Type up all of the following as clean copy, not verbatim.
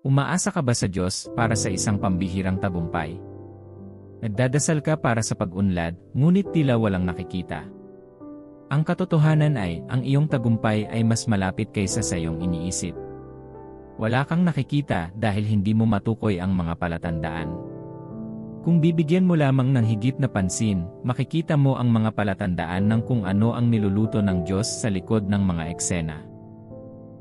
Umaasa ka ba sa Diyos para sa isang pambihirang tagumpay? Nagdadasal ka para sa pag-unlad, ngunit tila walang nakikita. Ang katotohanan ay, ang iyong tagumpay ay mas malapit kaysa sa iyong iniisip. Wala kang nakikita dahil hindi mo matukoy ang mga palatandaan. Kung bibigyan mo lamang ng higit na pansin, makikita mo ang mga palatandaan ng kung ano ang niluluto ng Diyos sa likod ng mga eksena.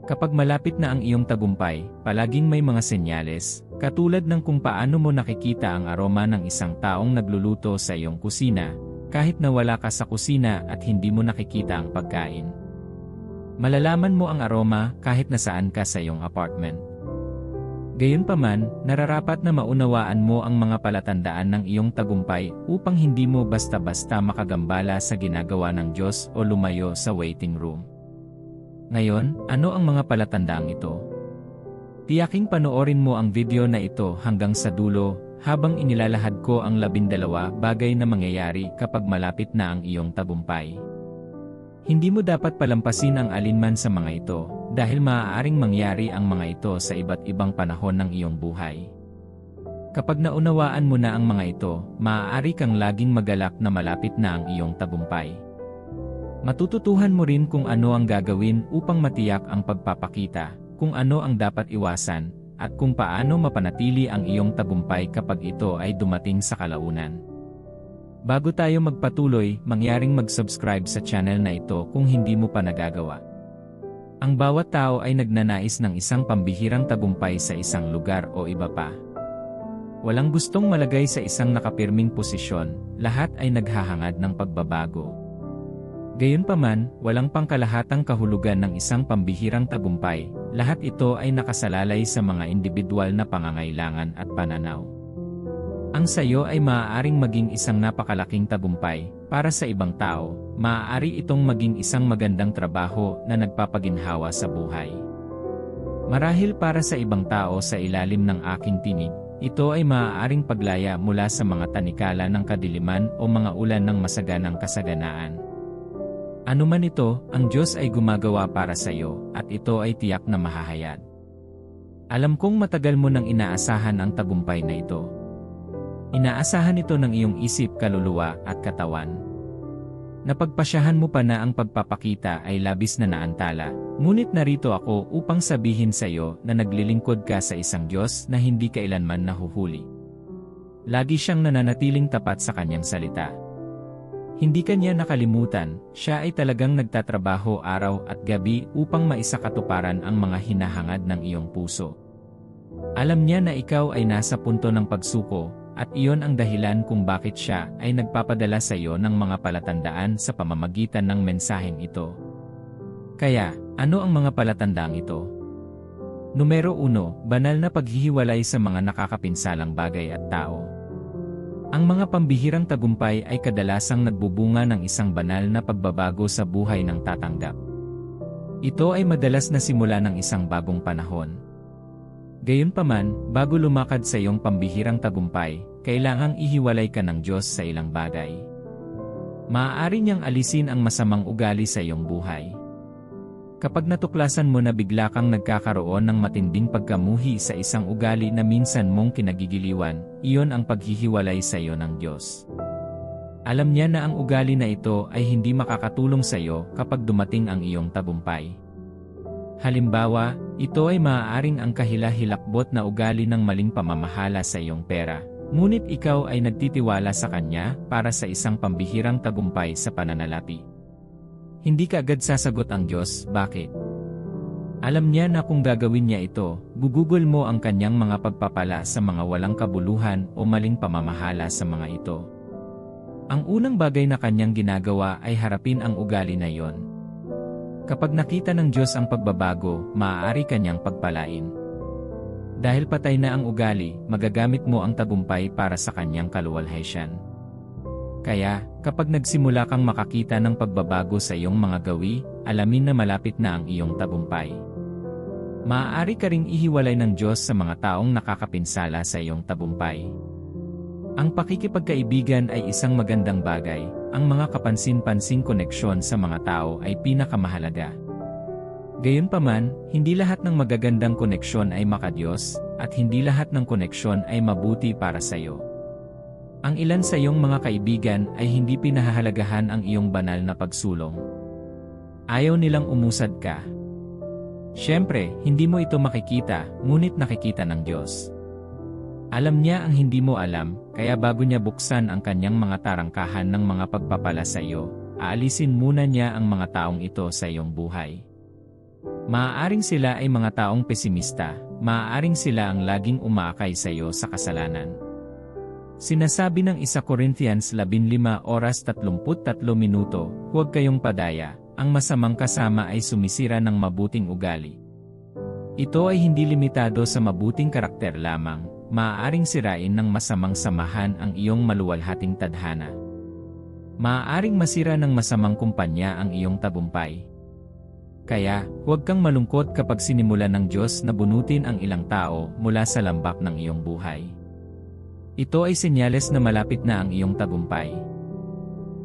Kapag malapit na ang iyong tagumpay, palaging may mga senyales, katulad ng kung paano mo nakikita ang aroma ng isang taong nagluluto sa iyong kusina, kahit na wala ka sa kusina at hindi mo nakikita ang pagkain. Malalaman mo ang aroma kahit nasaan ka sa iyong apartment. Gayunpaman, nararapat na maunawaan mo ang mga palatandaan ng iyong tagumpay upang hindi mo basta-basta makagambala sa ginagawa ng Diyos o lumayo sa waiting room. Ngayon, ano ang mga palatandaang ito? Tiyaking panoorin mo ang video na ito hanggang sa dulo habang inilalahad ko ang 12 bagay na mangyayari kapag malapit na ang iyong tagumpay. Hindi mo dapat palampasin ang alinman sa mga ito dahil maaaring mangyari ang mga ito sa iba't ibang panahon ng iyong buhay. Kapag naunawaan mo na ang mga ito, maaari kang laging magalak na malapit na ang iyong tagumpay. Matututuhan mo rin kung ano ang gagawin upang matiyak ang pagpapakita, kung ano ang dapat iwasan, at kung paano mapanatili ang iyong tagumpay kapag ito ay dumating sa kalaunan. Bago tayo magpatuloy, mangyaring mag-subscribe sa channel na ito kung hindi mo pa nagagawa. Ang bawat tao ay nagnanais ng isang pambihirang tagumpay sa isang lugar o iba pa. Walang gustong malagay sa isang nakapirming posisyon, lahat ay naghahangad ng pagbabago. Gayunpaman, walang pangkalahatang kahulugan ng isang pambihirang tagumpay, lahat ito ay nakasalalay sa mga individual na pangangailangan at pananaw. Ang sayo ay maaaring maging isang napakalaking tagumpay, para sa ibang tao, maaari itong maging isang magandang trabaho na nagpapaginhawa sa buhay. Marahil para sa ibang tao sa ilalim ng aking tinig, ito ay maaaring paglaya mula sa mga tanikala ng kadiliman o mga ulan ng masaganang kasaganaan. Ano man ito, ang Diyos ay gumagawa para sa iyo, at ito ay tiyak na mahahayag. Alam kong matagal mo nang inaasahan ang tagumpay na ito. Inaasahan ito ng iyong isip, kaluluwa, at katawan. Napagpasyahan mo pa na ang pagpapakita ay labis na naantala, ngunit narito ako upang sabihin sa iyo na naglilingkod ka sa isang Diyos na hindi kailanman nahuhuli. Lagi siyang nananatiling tapat sa kanyang salita. Hindi kanya nakalimutan, siya ay talagang nagtatrabaho araw at gabi upang maisakatuparan ang mga hinahangad ng iyong puso. Alam niya na ikaw ay nasa punto ng pagsuko, at iyon ang dahilan kung bakit siya ay nagpapadala sa iyo ng mga palatandaan sa pamamagitan ng mensaheng ito. Kaya, ano ang mga palatandaang ito? Numero 1, banal na paghihiwalay sa mga nakakapinsalang bagay at tao. Ang mga pambihirang tagumpay ay kadalasang nagbubunga ng isang banal na pagbabago sa buhay ng tatanggap. Ito ay madalas na simula ng isang bagong panahon. Gayunpaman, bago lumakad sa iyong pambihirang tagumpay, kailangang ihiwalay ka ng Diyos sa ilang bagay. Maaari niyang alisin ang masamang ugali sa iyong buhay. Kapag natuklasan mo na bigla kang nagkakaroon ng matinding pagkamuhi sa isang ugali na minsan mong kinagigiliwan, iyon ang paghihiwalay sa iyo ng Diyos. Alam niya na ang ugali na ito ay hindi makakatulong sa iyo kapag dumating ang iyong tagumpay. Halimbawa, ito ay maaaring ang kahila-hilakbot na ugali ng maling pamamahala sa iyong pera, ngunit ikaw ay nagtitiwala sa Kanya para sa isang pambihirang tagumpay sa pananalapi. Hindi ka agad sasagot ang Diyos, bakit? Alam niya na kung gagawin niya ito, gugugol mo ang kanyang mga pagpapala sa mga walang kabuluhan o maling pamamahala sa mga ito. Ang unang bagay na kanyang ginagawa ay harapin ang ugali na iyon. Kapag nakita ng Diyos ang pagbabago, maaari kanyang pagpalain. Dahil patay na ang ugali, magagamit mo ang tagumpay para sa kanyang kaluwalhatian. Kaya, kapag nagsimula kang makakita ng pagbabago sa iyong mga gawi, alamin na malapit na ang iyong tagumpay. Maaari ka ring ihiwalay ng Diyos sa mga taong nakakapinsala sa iyong tagumpay. Ang pakikipagkaibigan ay isang magandang bagay, ang mga kapansin-pansing koneksyon sa mga tao ay pinakamahalaga. Gayunpaman, hindi lahat ng magagandang koneksyon ay makadiyos, at hindi lahat ng koneksyon ay mabuti para sa iyo. Ang ilan sa iyong mga kaibigan ay hindi pinahahalagahan ang iyong banal na pagsulong. Ayaw nilang umusad ka. Siyempre, hindi mo ito makikita, ngunit nakikita ng Diyos. Alam niya ang hindi mo alam, kaya bago niya buksan ang kanyang mga tarangkahan ng mga pagpapala sa iyo, aalisin muna niya ang mga taong ito sa iyong buhay. Maaaring sila ay mga taong pesimista, maaaring sila ang laging umaakay sa iyo sa kasalanan. Sinasabi ng 1 Corinthians 15:33, huwag kayong padaya, ang masamang kasama ay sumisira ng mabuting ugali. Ito ay hindi limitado sa mabuting karakter lamang, maaaring sirain ng masamang samahan ang iyong maluwalhating tadhana. Maaaring masira ng masamang kumpanya ang iyong tagumpay. Kaya, huwag kang malungkot kapag sinimulan ng Diyos na bunutin ang ilang tao mula sa lambak ng iyong buhay. Ito ay senyales na malapit na ang iyong tagumpay.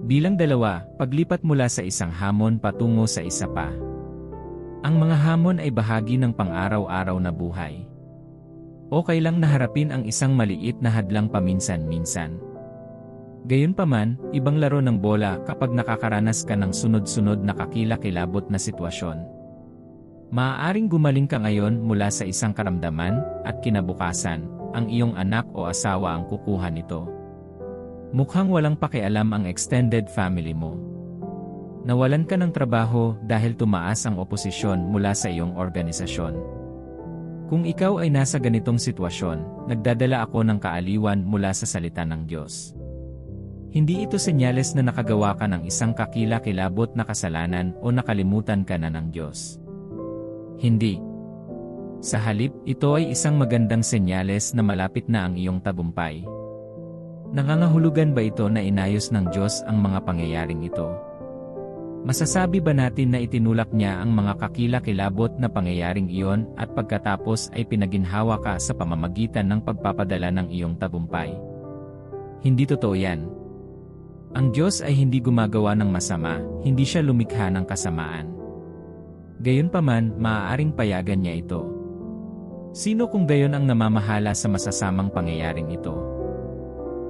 Bilang 2, paglipat mula sa isang hamon patungo sa isa pa. Ang mga hamon ay bahagi ng pang-araw-araw na buhay. Okay lang na harapin ang isang maliit na hadlang paminsan-minsan. Gayunpaman, ibang laro ng bola kapag nakakaranas ka ng sunod-sunod na kakilakilabot na sitwasyon. Maaaring gumaling ka ngayon mula sa isang karamdaman, at kinabukasan, ang iyong anak o asawa ang kukuha nito. Mukhang walang pakialam ang extended family mo. Nawalan ka ng trabaho dahil tumaas ang oposisyon mula sa iyong organisasyon. Kung ikaw ay nasa ganitong sitwasyon, nagdadala ako ng kaaliwan mula sa salita ng Diyos. Hindi ito senyales na nakagawa ka ng isang kakilakilabot na kasalanan o nakalimutan ka na ng Diyos. Hindi. Sa halip, ito ay isang magandang senyales na malapit na ang iyong tagumpay. Nangangahulugan ba ito na inayos ng Diyos ang mga pangyayaring ito? Masasabi ba natin na itinulak niya ang mga kakilakilabot na pangyayaring iyon at pagkatapos ay pinaginhawa ka sa pamamagitan ng pagpapadala ng iyong tagumpay? Hindi totoo yan. Ang Diyos ay hindi gumagawa ng masama, hindi siya lumikha ng kasamaan. Gayunpaman, maaaring payagan niya ito. Sino kung gayon ang namamahala sa masasamang pangyayaring ito?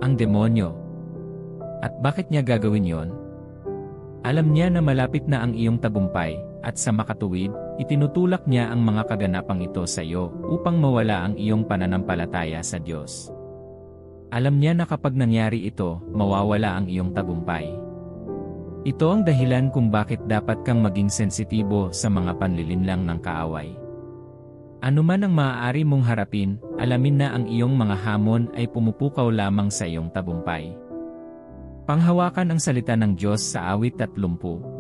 Ang demonyo. At bakit niya gagawin yon? Alam niya na malapit na ang iyong tagumpay, at sa makatuwid, itinutulak niya ang mga kaganapang ito sa iyo upang mawala ang iyong pananampalataya sa Diyos. Alam niya na kapag nangyari ito, mawawala ang iyong tagumpay. Ito ang dahilan kung bakit dapat kang maging sensitibo sa mga panlilinlang ng kaaway. Ano man ang maaari mong harapin, alamin na ang iyong mga hamon ay pumupukaw lamang sa iyong tagumpay. Panghawakan ang salita ng Diyos sa awit 35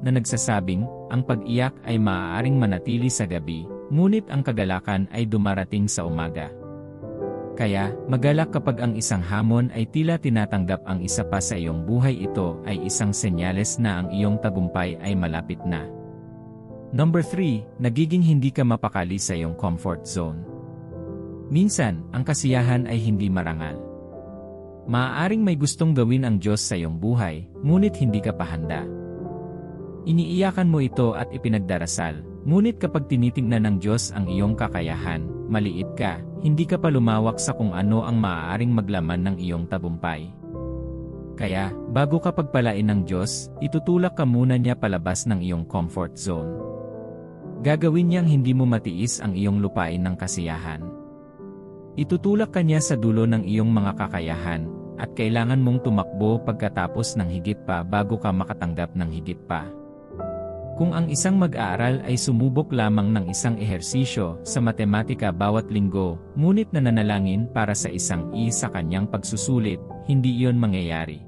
na nagsasabing, ang pag-iyak ay maaaring manatili sa gabi, ngunit ang kagalakan ay dumarating sa umaga. Kaya, magalak kapag ang isang hamon ay tila tinatanggap ang isa pa sa iyong buhay, ito ay isang senyales na ang iyong tagumpay ay malapit na. Number 3, nagiging hindi ka mapakali sa iyong comfort zone. Minsan, ang kasiyahan ay hindi marangal. Maaaring may gustong gawin ang Diyos sa iyong buhay, ngunit hindi ka pa handa. Iniiyakan mo ito at ipinagdarasal, ngunit kapag tinitingnan ng Diyos ang iyong kakayahan, maliit ka, hindi ka pa lumawak sa kung ano ang maaaring maglaman ng iyong tagumpay. Kaya, bago ka pagpalain ng Diyos, itutulak ka muna niya palabas ng iyong comfort zone. Gagawin niyang hindi mo matiis ang iyong lupain ng kasiyahan. Itutulak ka niya sa dulo ng iyong mga kakayahan, at kailangan mong tumakbo pagkatapos ng higit pa bago ka makatanggap ng higit pa. Kung ang isang mag-aaral ay sumubok lamang ng isang ehersisyo sa matematika bawat linggo, ngunit nananalangin para sa isang sa kanyang pagsusulit, hindi iyon mangyayari.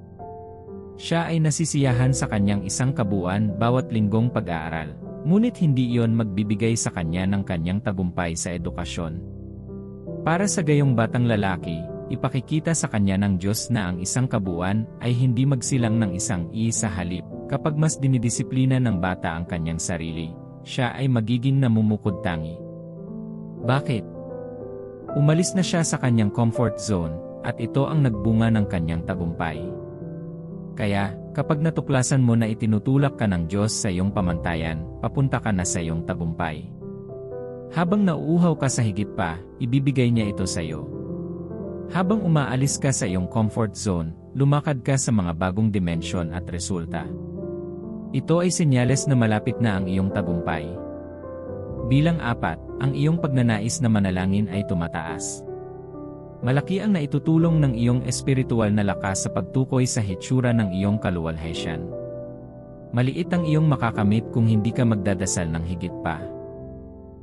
Siya ay nasisiyahan sa kanyang isang kabuuan bawat linggong pag-aaral, ngunit hindi iyon magbibigay sa kanya ng kanyang tagumpay sa edukasyon. Para sa gayong batang lalaki, ipakikita sa kanya ng Diyos na ang isang kabuuan ay hindi magsilang ng isang sa halip. Kapag mas dinidisiplina ng bata ang kanyang sarili, siya ay magiging namumukod-tangi. Bakit? Umalis na siya sa kanyang comfort zone, at ito ang nagbunga ng kanyang tagumpay. Kaya, Kapag natuklasan mo na itinutulak ka ng Diyos sa iyong pamantayan, papunta ka na sa iyong tagumpay. Habang nauuhaw ka sa higit pa, ibibigay niya ito sa iyo. Habang umaalis ka sa iyong comfort zone, lumakad ka sa mga bagong dimensyon at resulta. Ito ay senyales na malapit na ang iyong tagumpay. Bilang 4, ang iyong pagnanais na manalangin ay tumataas. Malaki ang naitutulong ng iyong espiritual na lakas sa pagtukoy sa hitsura ng iyong kaluwalhatian. Maliit ang iyong makakamit kung hindi ka magdadasal ng higit pa.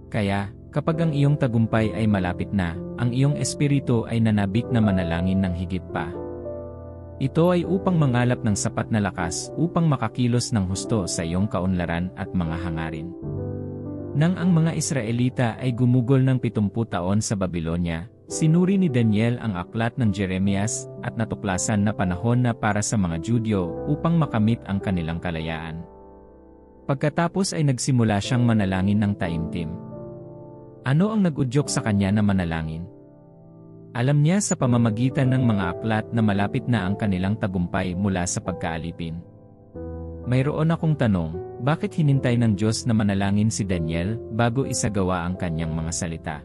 Kaya, kapag ang iyong tagumpay ay malapit na, ang iyong espiritu ay nanabik na manalangin ng higit pa. Ito ay upang mangalap ng sapat na lakas upang makakilos ng husto sa iyong kaunlaran at mga hangarin. Nang ang mga Israelita ay gumugol ng 70 taon sa Babylonia, sinuri ni Daniel ang aklat ng Jeremias at natuklasan na panahon na para sa mga Judyo upang makamit ang kanilang kalayaan. Pagkatapos ay nagsimula siyang manalangin ng taimtim. Ano ang nag-udyok sa kanya na manalangin? Alam niya sa pamamagitan ng mga aklat na malapit na ang kanilang tagumpay mula sa pagkaalipin. Mayroon akong tanong, bakit hinintay ng Diyos na manalangin si Daniel bago isagawa ang kanyang mga salita?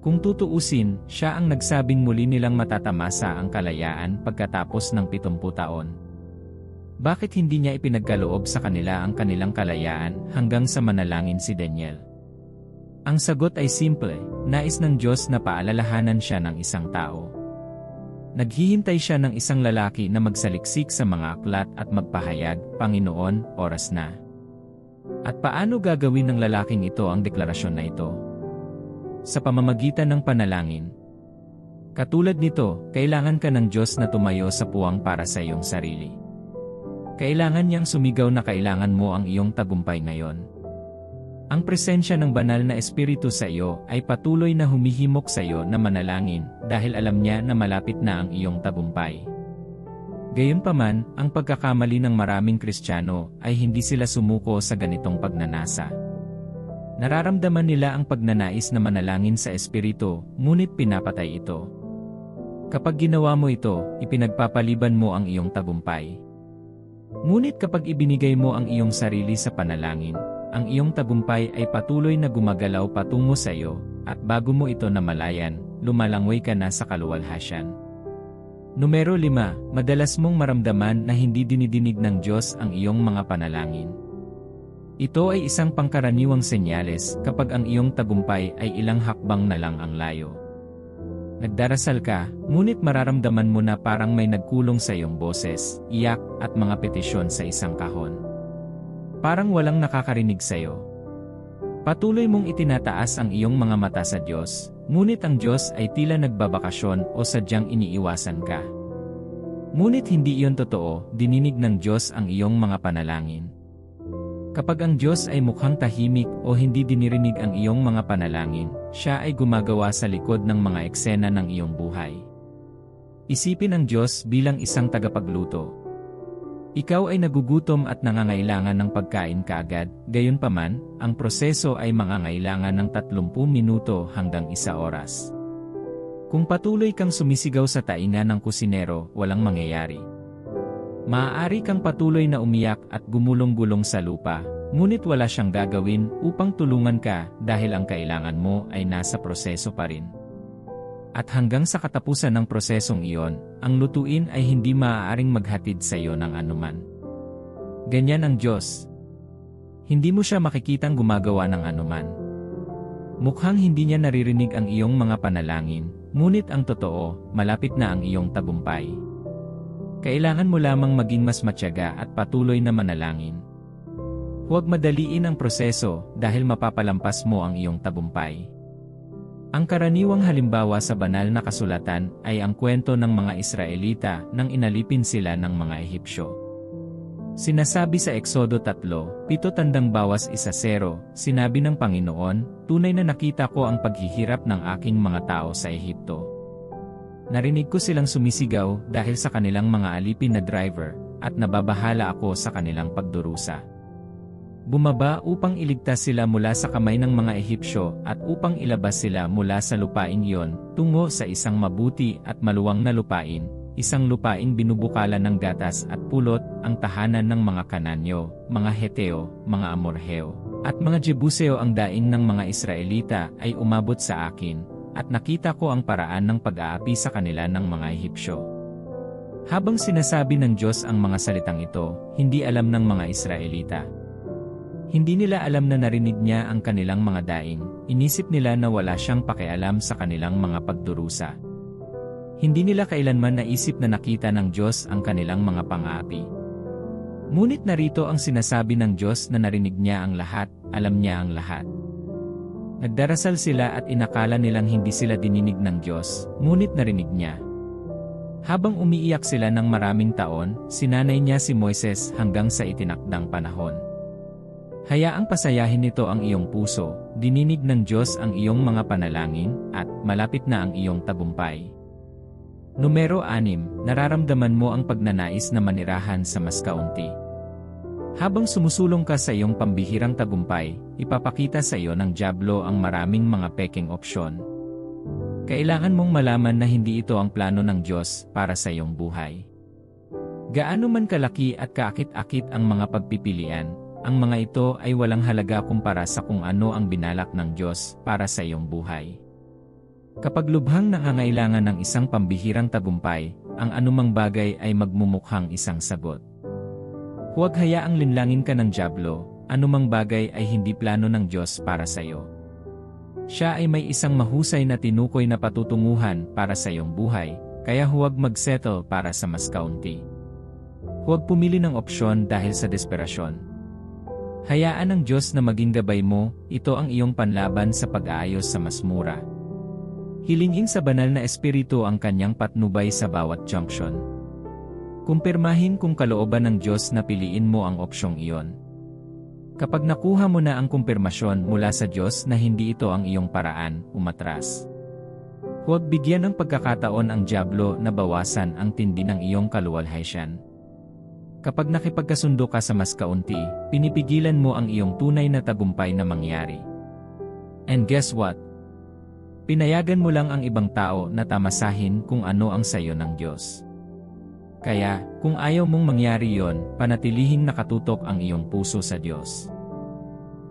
Kung tutuusin, siya ang nagsabing muli nilang matatamasa ang kalayaan pagkatapos ng 70 taon. Bakit hindi niya ipinagkaloob sa kanila ang kanilang kalayaan hanggang sa manalangin si Daniel? Ang sagot ay simple, nais ng Diyos na paalalahanan siya ng isang tao. Naghihintay siya ng isang lalaki na magsaliksik sa mga aklat at magpahayag, Panginoon, oras na. At paano gagawin ng lalaking ito ang deklarasyon na ito? Sa pamamagitan ng panalangin. Katulad nito, kailangan ka ng Diyos na tumayo sa puwang para sa iyong sarili. Kailangan niyang sumigaw na kailangan mo ang iyong tagumpay ngayon. Ang presensya ng banal na espiritu sa iyo ay patuloy na humihimok sa iyo na manalangin dahil alam niya na malapit na ang iyong tagumpay. Gayunpaman, ang pagkakamali ng maraming Kristiyano ay hindi sila sumuko sa ganitong pagnanasa. Nararamdaman nila ang pagnanais na manalangin sa espiritu, ngunit pinapatay ito. Kapag ginawa mo ito, ipinagpapaliban mo ang iyong tagumpay. Ngunit kapag ibinigay mo ang iyong sarili sa panalangin, ang iyong tagumpay ay patuloy na gumagalaw patungo sa iyo, at bago mo ito namalayan, lumalangway ka na sa kaluwalhatian. Numero 5, madalas mong maramdaman na hindi dinidinig ng Diyos ang iyong mga panalangin. Ito ay isang pangkaraniwang senyales kapag ang iyong tagumpay ay ilang hakbang na lang ang layo. Nagdarasal ka, ngunit mararamdaman mo na parang may nagkulong sa iyong boses, iyak, at mga petisyon sa isang kahon. Parang walang nakakarinig sa iyo. Patuloy mong itinataas ang iyong mga mata sa Diyos, ngunit ang Diyos ay tila nagbabakasyon o sadyang iniiwasan ka. Ngunit hindi iyon totoo, dininig ng Diyos ang iyong mga panalangin. Kapag ang Diyos ay mukhang tahimik o hindi dinirinig ang iyong mga panalangin, siya ay gumagawa sa likod ng mga eksena ng iyong buhay. Isipin ang Diyos bilang isang tagapagluto. Ikaw ay nagugutom at nangangailangan ng pagkain kaagad, gayunpaman, ang proseso ay mangangailangan ng 30 minuto hanggang 1 oras. Kung patuloy kang sumisigaw sa tainga ng kusinero, walang mangyayari. Maaari kang patuloy na umiyak at gumulong-gulong sa lupa, ngunit wala siyang gagawin upang tulungan ka dahil ang kailangan mo ay nasa proseso pa rin. At hanggang sa katapusan ng prosesong iyon, ang lutuin ay hindi maaaring maghatid sa iyo ng anuman. Ganyan ang Diyos. Hindi mo siya makikitang gumagawa ng anuman. Mukhang hindi niya naririnig ang iyong mga panalangin, ngunit ang totoo, malapit na ang iyong tagumpay. Kailangan mo lamang maging mas matyaga at patuloy na manalangin. Huwag madaliin ang proseso dahil mapapalampas mo ang iyong tagumpay. Ang karaniwang halimbawa sa banal na kasulatan ay ang kwento ng mga Israelita nang inalipin sila ng mga Ehipsyo. Sinasabi sa Eksodo 3:7, sinabi ng Panginoon, tunay na nakita ko ang paghihirap ng aking mga tao sa Ehipto. Narinig ko silang sumisigaw dahil sa kanilang mga alipin na driver, at nababahala ako sa kanilang pagdurusa. Bumaba upang iligtas sila mula sa kamay ng mga Ehipsyo at upang ilabas sila mula sa lupain iyon tungo sa isang mabuti at maluwang na lupain, isang lupaing binubukalan ng gatas at pulot, ang tahanan ng mga Kananyo, mga Heteo, mga Amorheo, at mga Jebuseo. Ang daing ng mga Israelita ay umabot sa akin, at nakita ko ang paraan ng pag-aapi sa kanila ng mga Ehipsyo. Habang sinasabi ng Diyos ang mga salitang ito, hindi alam ng mga Israelita. Hindi nila alam na narinig niya ang kanilang mga daing, inisip nila na wala siyang pakialam sa kanilang mga pagdurusa. Hindi nila kailanman naisip na nakita ng Diyos ang kanilang mga pang-aapi. Ngunit narito ang sinasabi ng Diyos na narinig niya ang lahat, alam niya ang lahat. Nagdarasal sila at inakala nilang hindi sila dininig ng Diyos, ngunit narinig niya. Habang umiiyak sila ng maraming taon, sinanay niya si Moises hanggang sa itinakdang panahon. Hayaang pasayahin nito ang iyong puso, dininig ng Diyos ang iyong mga panalangin, at malapit na ang iyong tagumpay. Numero 6, nararamdaman mo ang pagnanais na manirahan sa mas kaunti. Habang sumusulong ka sa iyong pambihirang tagumpay, ipapakita sa iyo ng dyablo ang maraming mga peking opsyon. Kailangan mong malaman na hindi ito ang plano ng Diyos para sa iyong buhay. Gaano man kalaki at kaakit-akit ang mga pagpipilian, ang mga ito ay walang halaga kumpara sa kung ano ang binalak ng Diyos para sa iyong buhay. Kapag lubhang nangangailangan ng isang pambihirang tagumpay, ang anumang bagay ay magmumukhang isang sagot. Huwag hayaang linlangin ka ng dyablo, anumang bagay ay hindi plano ng Diyos para sa iyo. Siya ay may isang mahusay na tinukoy na patutunguhan para sa iyong buhay, kaya huwag mag-settle para sa mas kaunti. Huwag pumili ng opsyon dahil sa desperasyon. Hayaan ng Diyos na maging gabay mo, ito ang iyong panlaban sa pag-aayos sa mas mura. Hilingin sa banal na espiritu ang kanyang patnubay sa bawat junction. Kumpirmahin kung kalooban ng Diyos na piliin mo ang opsyong iyon. Kapag nakuha mo na ang kumpirmasyon mula sa Diyos na hindi ito ang iyong paraan, umatras. Huwag bigyan ng pagkakataon ang dyablo na bawasan ang tindi ng iyong kaluwalhatian. Kapag nakipagkasundo ka sa mas kaunti, pinipigilan mo ang iyong tunay na tagumpay na mangyari. And guess what? Pinayagan mo lang ang ibang tao na tamasahin kung ano ang sayo ng Diyos. Kaya, kung ayaw mong mangyari yon, panatilihing nakatutok ang iyong puso sa Diyos.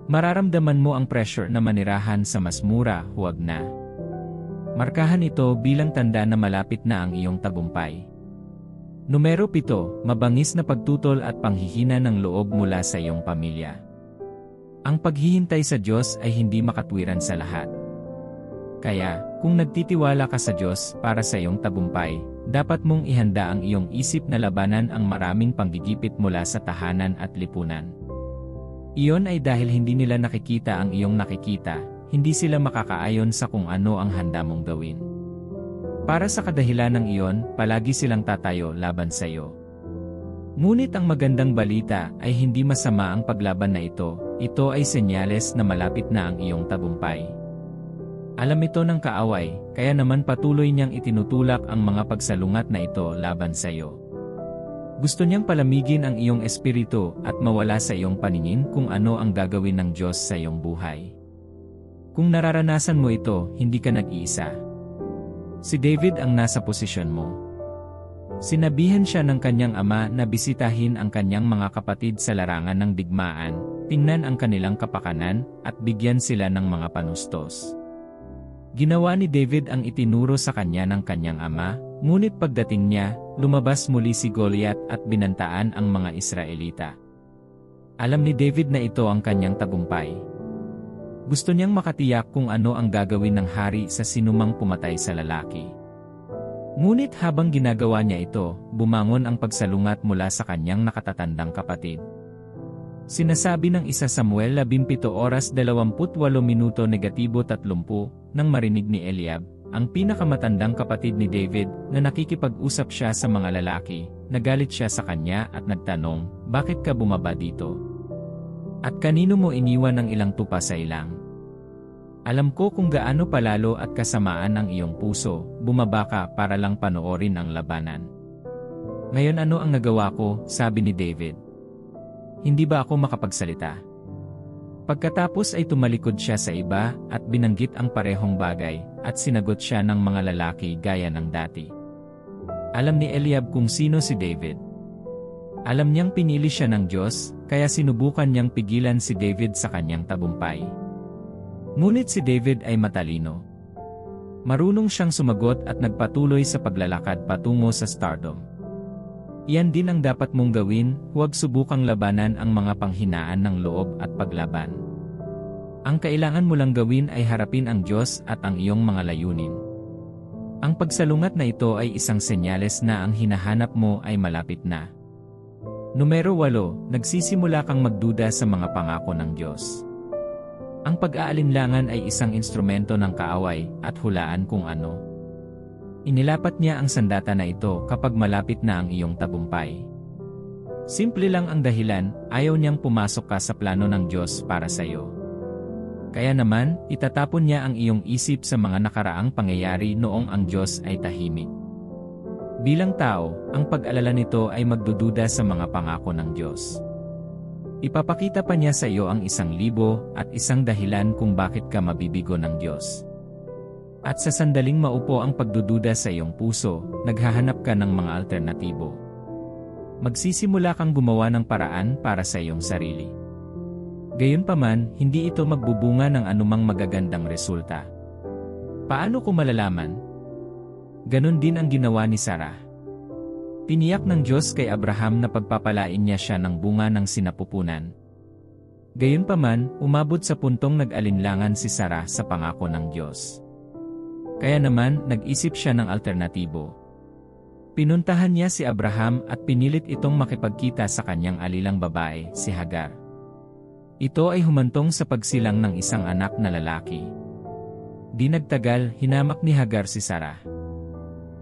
Mararamdaman mo ang pressure na manirahan sa mas mura, huwag na. Markahan ito bilang tanda na malapit na ang iyong tagumpay. Numero 7, mabangis na pagtutol at panghihina ng loob mula sa iyong pamilya. Ang paghihintay sa Diyos ay hindi makatwiran sa lahat. Kaya, kung nagtitiwala ka sa Diyos para sa iyong tagumpay, dapat mong ihanda ang iyong isip na labanan ang maraming panggigipit mula sa tahanan at lipunan. Iyon ay dahil hindi nila nakikita ang iyong nakikita, hindi sila makakaayon sa kung ano ang handa mong gawin. Para sa kadahilan ng iyon, palagi silang tatayo laban sa iyo. Ngunit ang magandang balita ay hindi masama ang paglaban na ito ay senyales na malapit na ang iyong tagumpay. Alam ito ng kaaway, kaya naman patuloy niyang itinutulak ang mga pagsalungat na ito laban sa iyo. Gusto niyang palamigin ang iyong espiritu at mawala sa iyong paningin kung ano ang gagawin ng Diyos sa iyong buhay. Kung nararanasan mo ito, hindi ka nag-iisa. Si David ang nasa posisyon mo. Sinabihan siya ng kanyang ama na bisitahin ang kanyang mga kapatid sa larangan ng digmaan, tingnan ang kanilang kapakanan, at bigyan sila ng mga panustos. Ginawa ni David ang itinuro sa kanya ng kanyang ama, ngunit pagdating niya, lumabas muli si Goliath at binantaan ang mga Israelita. Alam ni David na ito ang kanyang tagumpay. Gusto niyang makatiyak kung ano ang gagawin ng hari sa sinumang pumatay sa lalaki. Ngunit habang ginagawa niya ito, bumangon ang pagsalungat mula sa kanyang nakatatandang kapatid. Sinasabi ng 1 Samuel 17:28 nang marinig ni Eliab, ang pinakamatandang kapatid ni David, na nakikipag-usap siya sa mga lalaki, nagalit siya sa kanya at nagtanong, "Bakit ka bumaba dito? At kanino mo iniwan ng ilang tupa sa ilang? Alam ko kung gaano palalo at kasamaan ang iyong puso, bumaba ka para lang panoorin ang labanan." Ngayon ano ang nagawa ko, sabi ni David. Hindi ba ako makapagsalita? Pagkatapos ay tumalikod siya sa iba at binanggit ang parehong bagay at sinagot siya ng mga lalaki gaya ng dati. Alam ni Eliab kung sino si David. Alam niyang pinili siya ng Diyos, kaya sinubukan niyang pigilan si David sa kanyang tagumpay. Ngunit si David ay matalino. Marunong siyang sumagot at nagpatuloy sa paglalakad patungo sa stardom. Iyan din ang dapat mong gawin, huwag subukang labanan ang mga panghinaan ng loob at paglaban. Ang kailangan mo lang gawin ay harapin ang Diyos at ang iyong mga layunin. Ang pagsalungat na ito ay isang senyales na ang hinahanap mo ay malapit na. Numero 8, nagsisimula kang magduda sa mga pangako ng Diyos. Ang pag-aalinlangan ay isang instrumento ng kaaway at hulaan kung ano. Inilapat niya ang sandata na ito kapag malapit na ang iyong tagumpay. Simple lang ang dahilan, ayaw niyang pumasok ka sa plano ng Diyos para sa iyo. Kaya naman, itatapon niya ang iyong isip sa mga nakaraang pangyayari noong ang Diyos ay tahimik. Bilang tao, ang pag-alala nito ay magdududa sa mga pangako ng Diyos. Ipapakita pa niya sa iyo ang 1,000 at isang dahilan kung bakit ka mabibigo ng Diyos. At sa sandaling maupo ang pagdududa sa iyong puso, naghahanap ka ng mga alternatibo. Magsisimula kang gumawa ng paraan para sa iyong sarili. Gayunpaman, hindi ito magbubunga ng anumang magagandang resulta. Paano ko malalaman? Ganon din ang ginawa ni Sarah. Tiniyak ng Diyos kay Abraham na pagpapalain niya siya ng bunga ng sinapupunan. Gayunpaman, umabot sa puntong nag-alinlangan si Sarah sa pangako ng Diyos. Kaya naman, nag-isip siya ng alternatibo. Pinuntahan niya si Abraham at pinilit itong makipagkita sa kanyang alilang babae, si Hagar. Ito ay humantong sa pagsilang ng isang anak na lalaki. Di nagtagal, hinamak ni Hagar si Sarah.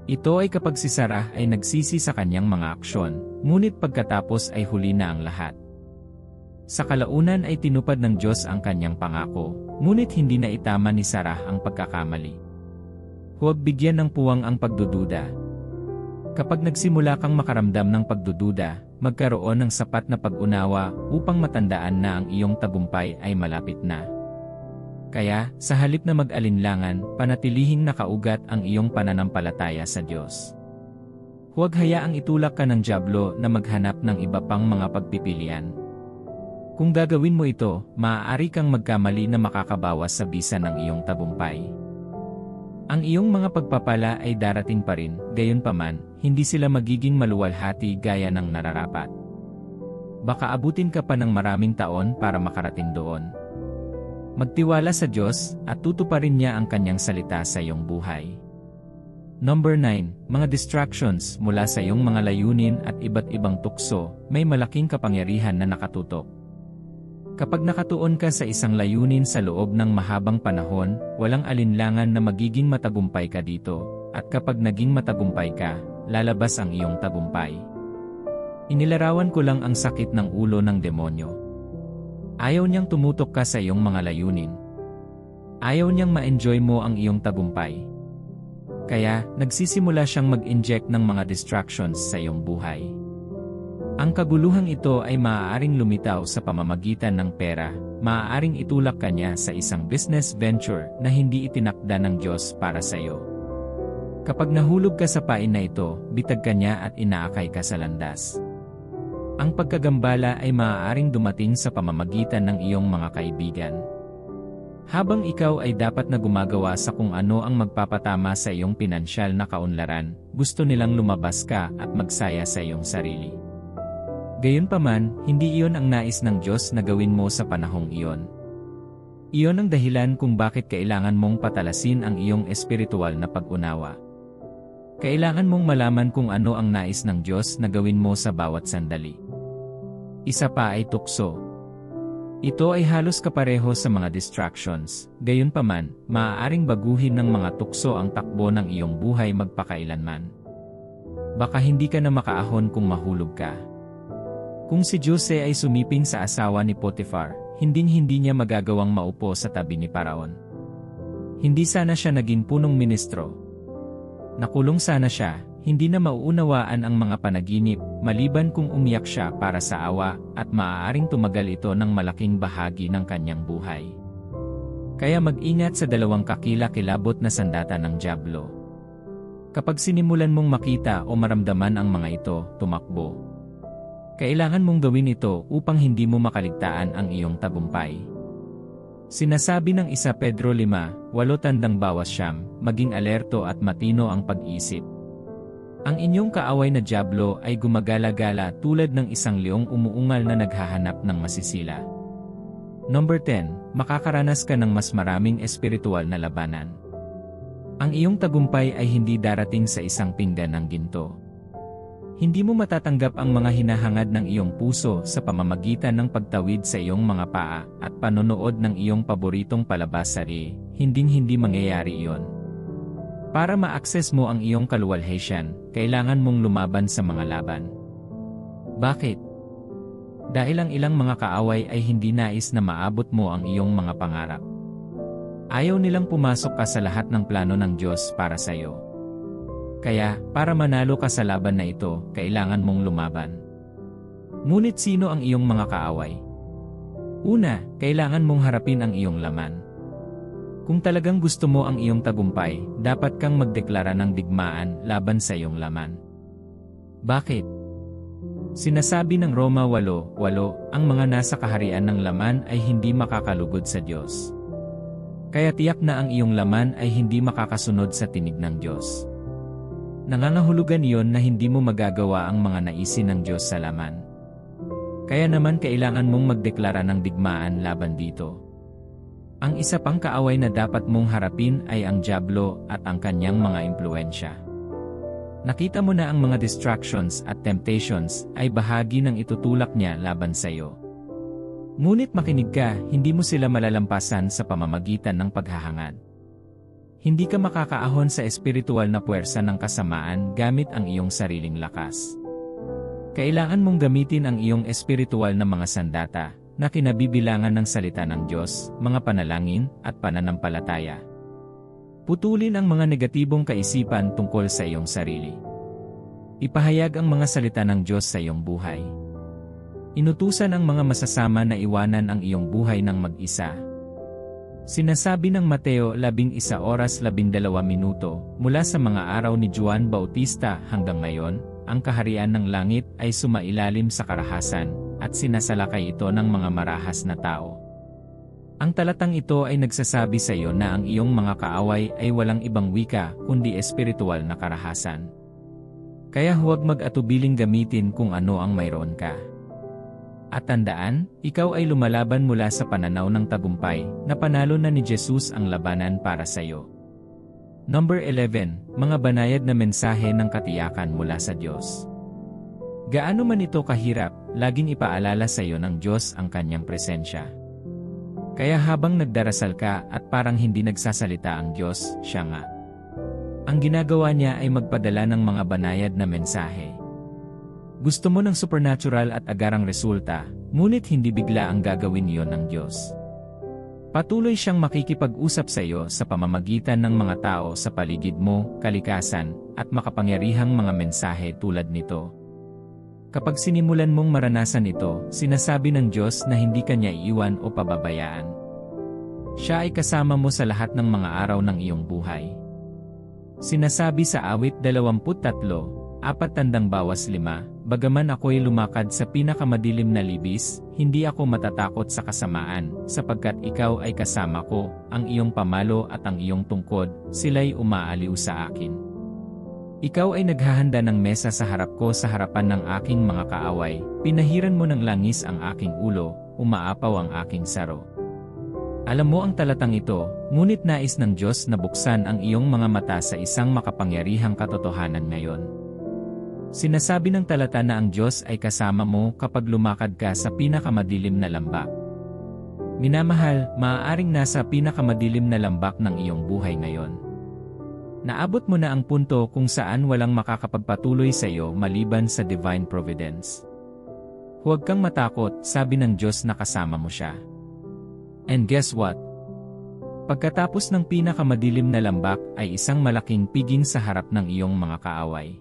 Ito ay kapag si Sarah ay nagsisi sa kanyang mga aksyon, ngunit pagkatapos ay huli na ang lahat. Sa kalaunan ay tinupad ng Diyos ang kanyang pangako, ngunit hindi na itama ni Sarah ang pagkakamali. Huwag bigyan ng puwang ang pagdududa. Kapag nagsimula kang makaramdam ng pagdududa, magkaroon ng sapat na pag-unawa upang matandaan na ang iyong tagumpay ay malapit na. Kaya, sa halip na mag-alinlangan, panatilihing nakaugat ang iyong pananampalataya sa Diyos. Huwag hayaang itulak ka ng dyablo na maghanap ng iba pang mga pagpipilian. Kung gagawin mo ito, maaari kang magkamali na makakabawas sa bisa ng iyong tagumpay. Ang iyong mga pagpapala ay darating pa rin, gayunpaman, hindi sila magiging maluwalhati gaya ng nararapat. Baka abutin ka pa ng maraming taon para makarating doon. Magtiwala sa Diyos at tutuparin niya ang kanyang salita sa iyong buhay. Number 9, mga distractions mula sa iyong mga layunin at iba't ibang tukso, may malaking kapangyarihan na nakatutok. Kapag nakatuon ka sa isang layunin sa loob ng mahabang panahon, walang alinlangan na magiging matagumpay ka dito, at kapag naging matagumpay ka, lalabas ang iyong tagumpay. Inilarawan ko lang ang sakit ng ulo ng demonyo. Ayaw niyang tumutok ka sa iyong mga layunin. Ayaw niyang ma-enjoy mo ang iyong tagumpay. Kaya, nagsisimula siyang mag-inject ng mga distractions sa iyong buhay. Ang kaguluhang ito ay maaaring lumitaw sa pamamagitan ng pera, maaaring itulak ka niya sa isang business venture na hindi itinakda ng Diyos para sa iyo. Kapag nahulog ka sa pain na ito, bitag ka niya at inaakay ka sa landas. Ang pagkagambala ay maaaring dumating sa pamamagitan ng iyong mga kaibigan. Habang ikaw ay dapat na gumagawa sa kung ano ang magpapatama sa iyong pinansyal na kaunlaran, gusto nilang lumabas ka at magsaya sa iyong sarili. Gayunpaman, hindi iyon ang nais ng Diyos na gawin mo sa panahong iyon. Iyon ang dahilan kung bakit kailangan mong patalasin ang iyong espiritual na pag-unawa. Kailangan mong malaman kung ano ang nais ng Diyos na gawin mo sa bawat sandali. Isa pa ay tukso. Ito ay halos kapareho sa mga distractions, gayunpaman, maaaring baguhin ng mga tukso ang takbo ng iyong buhay magpakailanman. Baka hindi ka na makaahon kung mahulog ka. Kung si Jose ay sumiping sa asawa ni Potiphar, hinding-hindi niya magagawang maupo sa tabi ni Paraon. Hindi sana siya naging punong ministro. Nakulong sana siya, hindi na mauunawaan ang mga panaginip, maliban kung umiyak siya para sa awa, at maaaring tumagal ito ng malaking bahagi ng kanyang buhay. Kaya mag-ingat sa dalawang kakila-kilabot na sandata ng dyablo. Kapag sinimulan mong makita o maramdaman ang mga ito, tumakbo. Kailangan mong gawin ito upang hindi mo makaligtaan ang iyong tagumpay. Sinasabi ng 1 Pedro 5:8, maging alerto at matino ang pag-isip. Ang inyong kaaway na dyablo ay gumagala-gala tulad ng isang leong umuungal na naghahanap ng masisila. Number 10, makakaranas ka ng mas maraming espiritual na labanan. Ang iyong tagumpay ay hindi darating sa isang pinggan ng ginto. Hindi mo matatanggap ang mga hinahangad ng iyong puso sa pamamagitan ng pagtawid sa iyong mga paa at panonood ng iyong paboritong palabas-sari, hinding-hindi mangyayari iyon. Para ma-access mo ang iyong kaluwalhatian, kailangan mong lumaban sa mga laban. Bakit? Dahil ang ilang mga kaaway ay hindi nais na maabot mo ang iyong mga pangarap. Ayaw nilang pumasok ka sa lahat ng plano ng Diyos para sa iyo. Kaya, para manalo ka sa laban na ito, kailangan mong lumaban. Ngunit sino ang iyong mga kaaway? Una, kailangan mong harapin ang iyong laman. Kung talagang gusto mo ang iyong tagumpay, dapat kang magdeklara ng digmaan laban sa iyong laman. Bakit? Sinasabi ng Roma 8:8, ang mga nasa kaharian ng laman ay hindi makakalugod sa Diyos. Kaya tiyak na ang iyong laman ay hindi makakasunod sa tinig ng Diyos. Nangangahulugan iyon na hindi mo magagawa ang mga naisin ng Diyos sa laman. Kaya naman kailangan mong magdeklara ng digmaan laban dito. Ang isa pang kaaway na dapat mong harapin ay ang dyablo at ang kanyang mga impluensya. Nakita mo na ang mga distractions at temptations ay bahagi ng itutulak niya laban sa iyo. Ngunit makinig ka, hindi mo sila malalampasan sa pamamagitan ng paghahangad. Hindi ka makakaahon sa espiritual na puwersa ng kasamaan gamit ang iyong sariling lakas. Kailangan mong gamitin ang iyong espiritual na mga sandata, na kinabibilangan ng salita ng Diyos, mga panalangin, at pananampalataya. Putulin ang mga negatibong kaisipan tungkol sa iyong sarili. Ipahayag ang mga salita ng Diyos sa iyong buhay. Inutusan ang mga masasama na iwanan ang iyong buhay ng mag-isa. Sinasabi ng Mateo 11:12 mula sa mga araw ni Juan Bautista hanggang ngayon, ang kaharian ng langit ay sumailalim sa karahasan, at sinasalakay ito ng mga marahas na tao. Ang talatang ito ay nagsasabi sa iyo na ang iyong mga kaaway ay walang ibang wika kundi espiritual na karahasan. Kaya huwag mag-atubiling gamitin kung ano ang mayroon ka. At tandaan, ikaw ay lumalaban mula sa pananaw ng tagumpay, na panalo na ni Jesus ang labanan para sa iyo. Number 11, mga banayad na mensahe ng katiyakan mula sa Diyos. Gaano man ito kahirap, laging ipaalala sa iyo ng Diyos ang kanyang presensya. Kaya habang nagdarasal ka at parang hindi nagsasalita ang Diyos, siya nga. Ang ginagawa niya ay magpadala ng mga banayad na mensahe. Gusto mo ng supernatural at agarang resulta, ngunit hindi bigla ang gagawin iyon ng Diyos. Patuloy siyang makikipag-usap sa iyo sa pamamagitan ng mga tao sa paligid mo, kalikasan, at makapangyarihang mga mensahe tulad nito. Kapag sinimulan mong maranasan ito, sinasabi ng Diyos na hindi ka niya iiwan o pababayaan. Siya ay kasama mo sa lahat ng mga araw ng iyong buhay. Sinasabi sa awit 23:4-5, bagaman ako'y lumakad sa pinakamadilim na libis, hindi ako matatakot sa kasamaan, sapagkat ikaw ay kasama ko, ang iyong pamalo at ang iyong tungkod, sila'y umaaliw sa akin. Ikaw ay naghahanda ng mesa sa harap ko sa harapan ng aking mga kaaway, pinahiran mo ng langis ang aking ulo, umaapaw ang aking saro. Alam mo ang talatang ito, ngunit nais ng Diyos na buksan ang iyong mga mata sa isang makapangyarihang katotohanan ngayon. Sinasabi ng talata na ang Diyos ay kasama mo kapag lumakad ka sa pinakamadilim na lambak. Minamahal, maaaring nasa pinakamadilim na lambak ng iyong buhay ngayon. Naabot mo na ang punto kung saan walang makakapagpatuloy sa iyo maliban sa divine providence. Huwag kang matakot, sabi ng Diyos na kasama mo siya. And guess what? Pagkatapos ng pinakamadilim na lambak ay isang malaking piging sa harap ng iyong mga kaaway.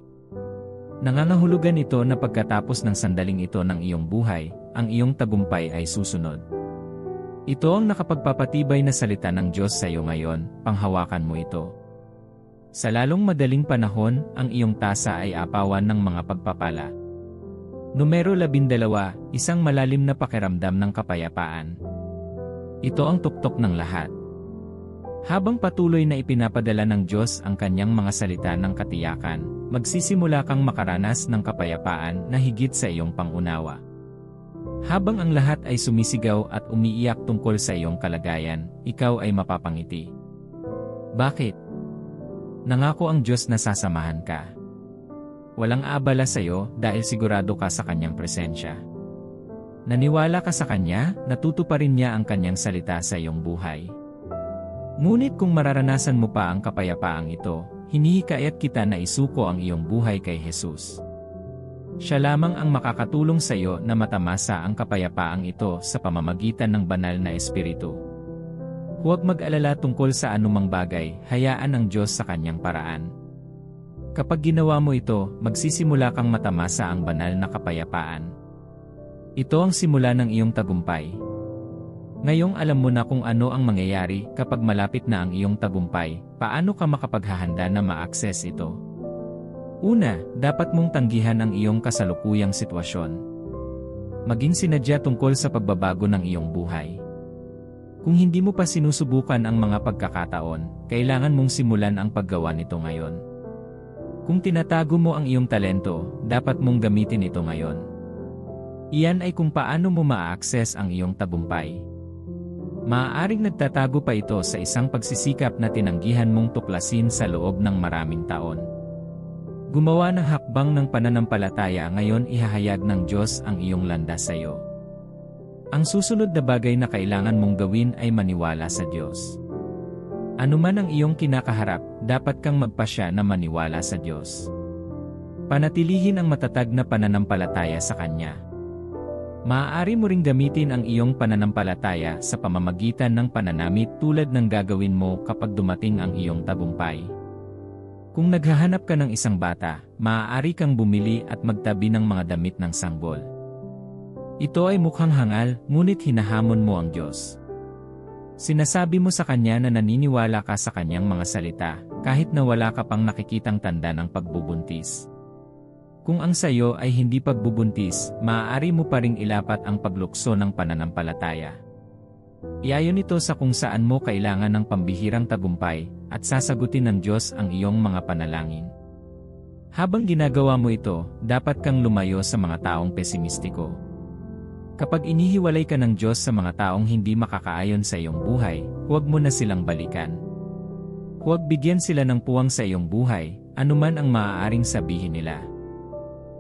Nangangahulugan ito na pagkatapos ng sandaling ito ng iyong buhay, ang iyong tagumpay ay susunod. Ito ang nakapagpapatibay na salita ng Diyos sa iyo ngayon, panghawakan mo ito. Sa lalong madaling panahon, ang iyong tasa ay apawan ng mga pagpapala. Numero 12, isang malalim na pakiramdam ng kapayapaan. Ito ang tuktok ng lahat. Habang patuloy na ipinapadala ng Diyos ang kanyang mga salita ng katiyakan, magsisimula kang makaranas ng kapayapaan na higit sa iyong pangunawa. Habang ang lahat ay sumisigaw at umiiyak tungkol sa iyong kalagayan, ikaw ay mapapangiti. Bakit? Nangako ang Diyos na sasamahan ka. Walang abala sa iyo dahil sigurado ka sa kanyang presensya. Naniwala ka sa kanya, natutuparin niya ang kanyang salita sa iyong buhay. Ngunit kung mararanasan mo pa ang kapayapaang ito, hinihikayat kita na isuko ang iyong buhay kay Jesus. Siya lamang ang makakatulong sa iyo na matamasa ang kapayapaang ito sa pamamagitan ng banal na Espiritu. Huwag mag-alala tungkol sa anumang bagay, hayaan ang Diyos sa kanyang paraan. Kapag ginawa mo ito, magsisimula kang matamasa ang banal na kapayapaan. Ito ang simula ng iyong tagumpay. Ngayong alam mo na kung ano ang mangyayari kapag malapit na ang iyong tagumpay, paano ka makapaghahanda na ma-access ito? Una, dapat mong tanggihan ang iyong kasalukuyang sitwasyon. Maging sinadya tungkol sa pagbabago ng iyong buhay. Kung hindi mo pa sinusubukan ang mga pagkakataon, kailangan mong simulan ang paggawa nito ngayon. Kung tinatago mo ang iyong talento, dapat mong gamitin ito ngayon. Iyan ay kung paano mo ma-access ang iyong tagumpay. Maaaring nagtatago pa ito sa isang pagsisikap na tinanggihan mong tuklasin sa loob ng maraming taon. Gumawa ng hakbang ng pananampalataya ngayon, ihahayag ng Diyos ang iyong landas sa iyo. Ang susunod na bagay na kailangan mong gawin ay maniwala sa Diyos. Ano man ang iyong kinakaharap, dapat kang magpasya na maniwala sa Diyos. Panatilihin ang matatag na pananampalataya sa Kanya. Maaari mo ring gamitin ang iyong pananampalataya sa pamamagitan ng pananamit tulad ng gagawin mo kapag dumating ang iyong tagumpay. Kung naghahanap ka ng isang bata, maaari kang bumili at magtabi ng mga damit ng sanggol. Ito ay mukhang hangal, ngunit hinahamon mo ang Diyos. Sinasabi mo sa Kanya na naniniwala ka sa Kanyang mga salita, kahit na wala ka pang nakikitang tanda ng pagbubuntis. Kung ang sayo ay hindi pagbubuntis, maaari mo pa ring ilapat ang paglukso ng pananampalataya. Iayon ito sa kung saan mo kailangan ng pambihirang tagumpay, at sasagutin ng Diyos ang iyong mga panalangin. Habang ginagawa mo ito, dapat kang lumayo sa mga taong pesimistiko. Kapag inihiwalay ka ng Diyos sa mga taong hindi makakaayon sa iyong buhay, huwag mo na silang balikan. Huwag bigyan sila ng puwang sa iyong buhay, anuman ang maaaring sabihin nila.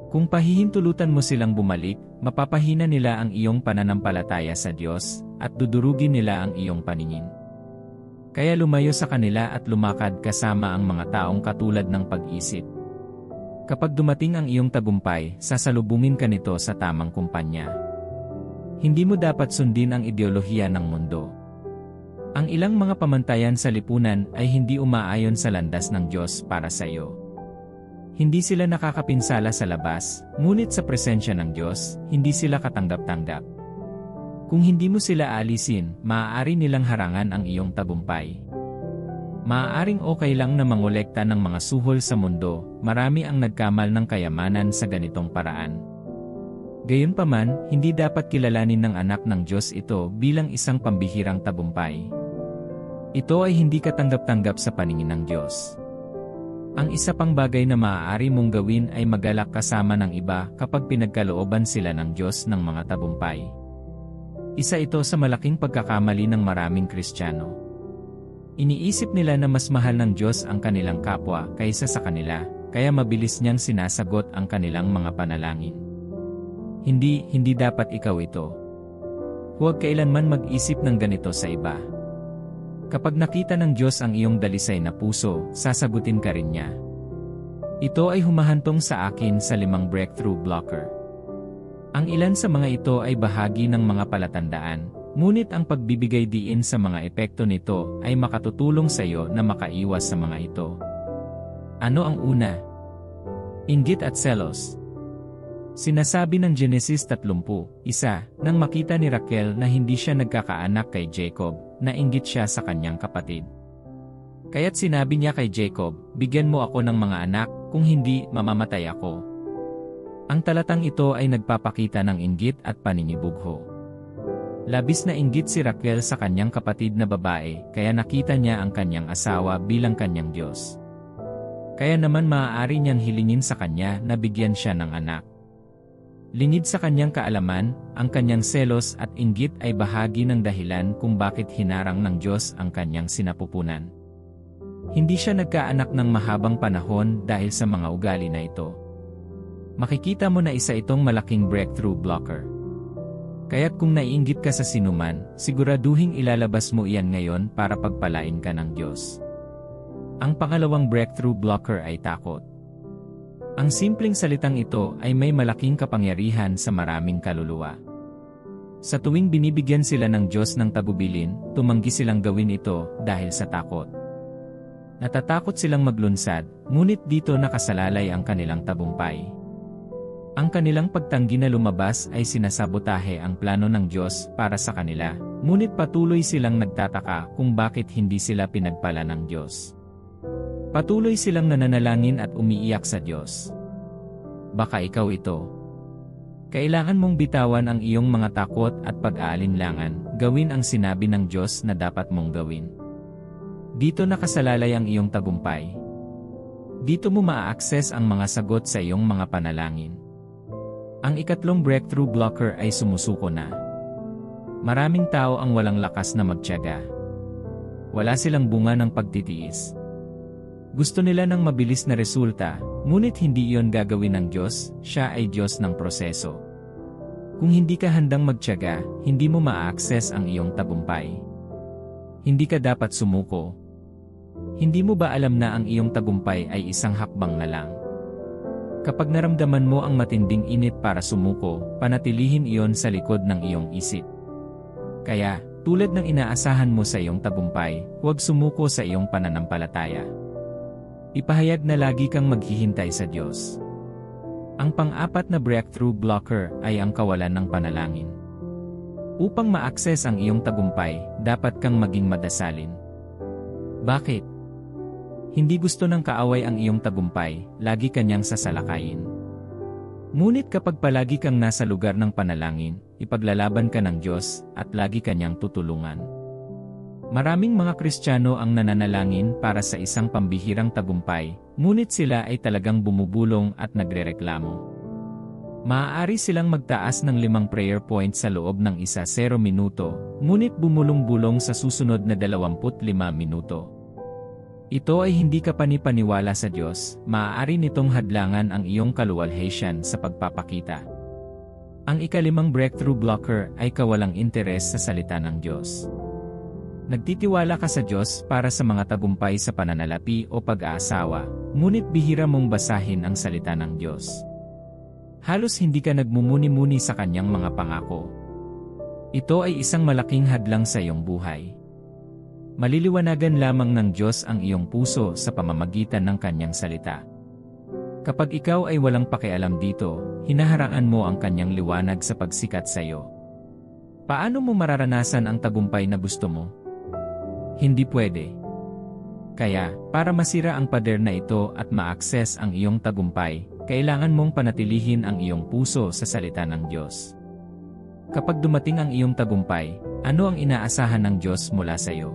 Kung pahihintulutan mo silang bumalik, mapapahina nila ang iyong pananampalataya sa Diyos, at dudurugin nila ang iyong paningin. Kaya lumayo sa kanila at lumakad kasama ang mga taong katulad ng pag-isip. Kapag dumating ang iyong tagumpay, sasalubungin ka nito sa tamang kumpanya. Hindi mo dapat sundin ang ideolohiya ng mundo. Ang ilang mga pamantayan sa lipunan ay hindi umaayon sa landas ng Diyos para sa iyo. Hindi sila nakakapinsala sa labas, ngunit sa presensya ng Diyos, hindi sila katanggap-tanggap. Kung hindi mo sila alisin, maaari nilang harangan ang iyong tagumpay. Maaaring okay lang na mangolekta ng mga suhol sa mundo, marami ang nagkamal ng kayamanan sa ganitong paraan. Gayunpaman, hindi dapat kilalanin ng anak ng Diyos ito bilang isang pambihirang tagumpay. Ito ay hindi katanggap-tanggap sa paningin ng Diyos. Ang isa pang bagay na maaari mong gawin ay magalak kasama ng iba kapag pinagkalooban sila ng Diyos ng mga tagumpay. Isa ito sa malaking pagkakamali ng maraming Kristiyano. Iniisip nila na mas mahal ng Diyos ang kanilang kapwa kaysa sa kanila, kaya mabilis niyang sinasagot ang kanilang mga panalangin. Hindi dapat ikaw ito. Huwag kailanman mag-isip ng ganito sa iba. Kapag nakita ng Diyos ang iyong dalisay na puso, sasagutin ka rin niya. Ito ay humahantong sa akin sa 5 breakthrough blocker. Ang ilan sa mga ito ay bahagi ng mga palatandaan, ngunit ang pagbibigay diin sa mga epekto nito ay makatutulong sa iyo na makaiwas sa mga ito. Ano ang una? Inggit at selos. Sinasabi ng Genesis 30:1, nang makita ni Raquel na hindi siya nagkakaanak kay Jacob, nainggit siya sa kanyang kapatid. Kaya't sinabi niya kay Jacob, "Bigyan mo ako ng mga anak, kung hindi, mamamatay ako." Ang talatang ito ay nagpapakita ng inggit at paninibugho. Labis na inggit si Raquel sa kanyang kapatid na babae, kaya nakita niya ang kanyang asawa bilang kanyang Diyos. Kaya naman maaari niyang hilingin sa kanya na bigyan siya ng anak. Lingid sa kanyang kaalaman, ang kanyang selos at inggit ay bahagi ng dahilan kung bakit hinarang ng Diyos ang kanyang sinapupunan. Hindi siya nagkaanak ng mahabang panahon dahil sa mga ugali na ito. Makikita mo na isa itong malaking breakthrough blocker. Kaya't kung naiinggit ka sa sinuman, siguraduhing ilalabas mo iyan ngayon para pagpalain ka ng Diyos. Ang pangalawang breakthrough blocker ay takot. Ang simpleng salitang ito ay may malaking kapangyarihan sa maraming kaluluwa. Sa tuwing binibigyan sila ng Diyos ng tagubilin, tumanggi silang gawin ito dahil sa takot. Natatakot silang maglunsad, ngunit dito nakasalalay ang kanilang tagumpay. Ang kanilang pagtanggi na lumabas ay sinasabotahe ang plano ng Diyos para sa kanila, ngunit patuloy silang nagtataka kung bakit hindi sila pinagpala ng Diyos. Patuloy silang nananalangin at umiiyak sa Diyos. Baka ikaw ito. Kailangan mong bitawan ang iyong mga takot at pag-aalinlangan, gawin ang sinabi ng Diyos na dapat mong gawin. Dito nakasalalay ang iyong tagumpay. Dito mo maa-access ang mga sagot sa iyong mga panalangin. Ang ikatlong breakthrough blocker ay sumusuko na. Maraming tao ang walang lakas na magtiyaga. Wala silang bunga ng pagtitiis. Gusto nila ng mabilis na resulta, ngunit hindi iyon gagawin ng Diyos, siya ay Diyos ng proseso. Kung hindi ka handang magtiyaga, hindi mo maa-access ang iyong tagumpay. Hindi ka dapat sumuko. Hindi mo ba alam na ang iyong tagumpay ay isang hakbang na lang? Kapag naramdaman mo ang matinding init para sumuko, panatilihin iyon sa likod ng iyong isip. Kaya, tulad ng inaasahan mo sa iyong tagumpay, huwag sumuko sa iyong pananampalataya. Ipahayag na lagi kang maghihintay sa Diyos. Ang pang-apat na breakthrough blocker ay ang kawalan ng panalangin. Upang ma-access ang iyong tagumpay, dapat kang maging madasalin. Bakit? Hindi gusto ng kaaway ang iyong tagumpay, lagi kanyang sasalakayin. Ngunit kapag palagi kang nasa lugar ng panalangin, ipaglalaban ka ng Diyos at lagi kanyang tutulungan. Maraming mga Kristiyano ang nananalangin para sa isang pambihirang tagumpay, ngunit sila ay talagang bumubulong at nagrereklamo. Maaari silang magtaas ng 5 prayer points sa loob ng 1-0 minuto, ngunit bumulong-bulong sa susunod na 25 minuto. Ito ay hindi ka panipaniwala sa Diyos, maaari nitong hadlangan ang iyong kaluwalhatian sa pagpapakita. Ang ika-5 breakthrough blocker ay kawalang interes sa salita ng Diyos. Nagtitiwala ka sa Diyos para sa mga tagumpay sa pananalapi o pag-aasawa, ngunit bihira mong basahin ang salita ng Diyos. Halos hindi ka nagmumuni-muni sa kanyang mga pangako. Ito ay isang malaking hadlang sa iyong buhay. Maliliwanagan lamang ng Diyos ang iyong puso sa pamamagitan ng kanyang salita. Kapag ikaw ay walang pakialam dito, hinaharaan mo ang kanyang liwanag sa pagsikat sa iyo. Paano mo mararanasan ang tagumpay na gusto mo? Hindi pwede. Kaya, para masira ang pader na ito at ma-access ang iyong tagumpay, kailangan mong panatilihin ang iyong puso sa salita ng Diyos. Kapag dumating ang iyong tagumpay, ano ang inaasahan ng Diyos mula sa iyo?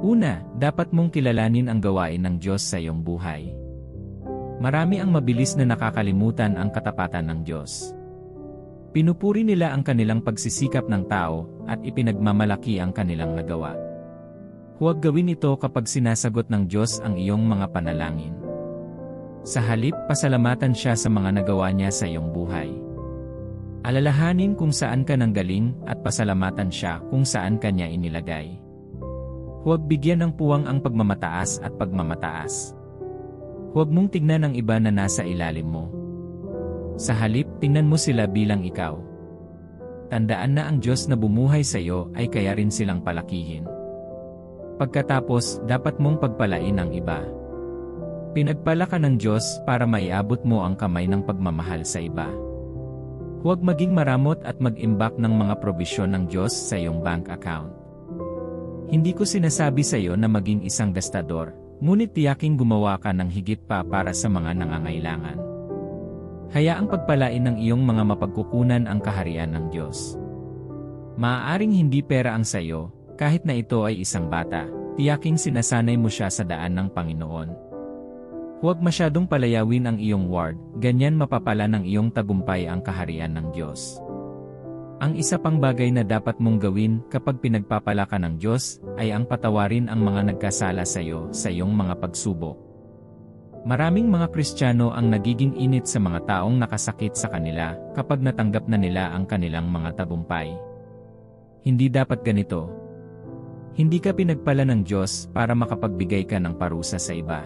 Una, dapat mong kilalanin ang gawain ng Diyos sa iyong buhay. Marami ang mabilis na nakakalimutan ang katapatan ng Diyos. Pinupuri nila ang kanilang pagsisikap ng tao at ipinagmamalaki ang kanilang nagawa. Huwag gawin ito kapag sinasagot ng Diyos ang iyong mga panalangin. Sa halip, pasalamatan siya sa mga nagawa niya sa iyong buhay. Alalahanin kung saan ka nanggaling at pasalamatan siya kung saan ka niya inilagay. Huwag bigyan ng puwang ang pagmamataas at pagmamataas. Huwag mong tignan ang iba na nasa ilalim mo. Sa halip, tingnan mo sila bilang ikaw. Tandaan na ang Diyos na bumuhay sa iyo ay kaya rin silang palakihin. Pagkatapos, dapat mong pagpalain ang iba. Pinagpala ka ng Diyos para maiabot mo ang kamay ng pagmamahal sa iba. Huwag maging maramot at mag-imbak ng mga probisyon ng Diyos sa iyong bank account. Hindi ko sinasabi sa iyo na maging isang gastador, ngunit tiyaking gumawa ka ng higit pa para sa mga nangangailangan. Hayaang pagpalain ng iyong mga mapagkukunan ang kaharian ng Diyos. Maaaring hindi pera ang sayo, kahit na ito ay isang bata, tiyaking sinasanay mo siya sa daan ng Panginoon. Huwag masyadong palayawin ang iyong ward, ganyan mapapala ng iyong tagumpay ang kaharian ng Diyos. Ang isa pang bagay na dapat mong gawin kapag pinagpapala ka ng Diyos ay ang patawarin ang mga nagkasala sa iyo sa iyong mga pagsubok. Maraming mga Kristiyano ang nagiging init sa mga taong nakasakit sa kanila kapag natanggap na nila ang kanilang mga tagumpay. Hindi dapat ganito. Hindi ka pinagpala ng Diyos para makapagbigay ka ng parusa sa iba.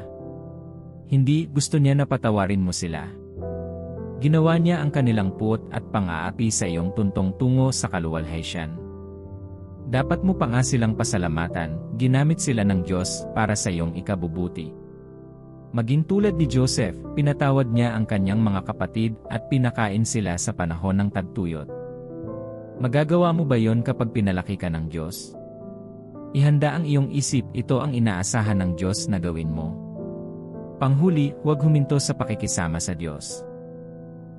Hindi gusto niya na patawarin mo sila. Ginawa niya ang kanilang puot at pang-aapi sa iyong tuntong tungo sa kaluwalhatian. Dapat mo pa nga silang pasalamatan, ginamit sila ng Diyos para sa iyong ikabubuti. Maging tulad ni Joseph, pinatawad niya ang kanyang mga kapatid at pinakain sila sa panahon ng tagtuyot. Magagawa mo ba yon kapag pinalaki ka ng Diyos? Ihanda ang iyong isip, ito ang inaasahan ng Diyos na gawin mo. Panghuli, huwag huminto sa pakikisama sa Diyos.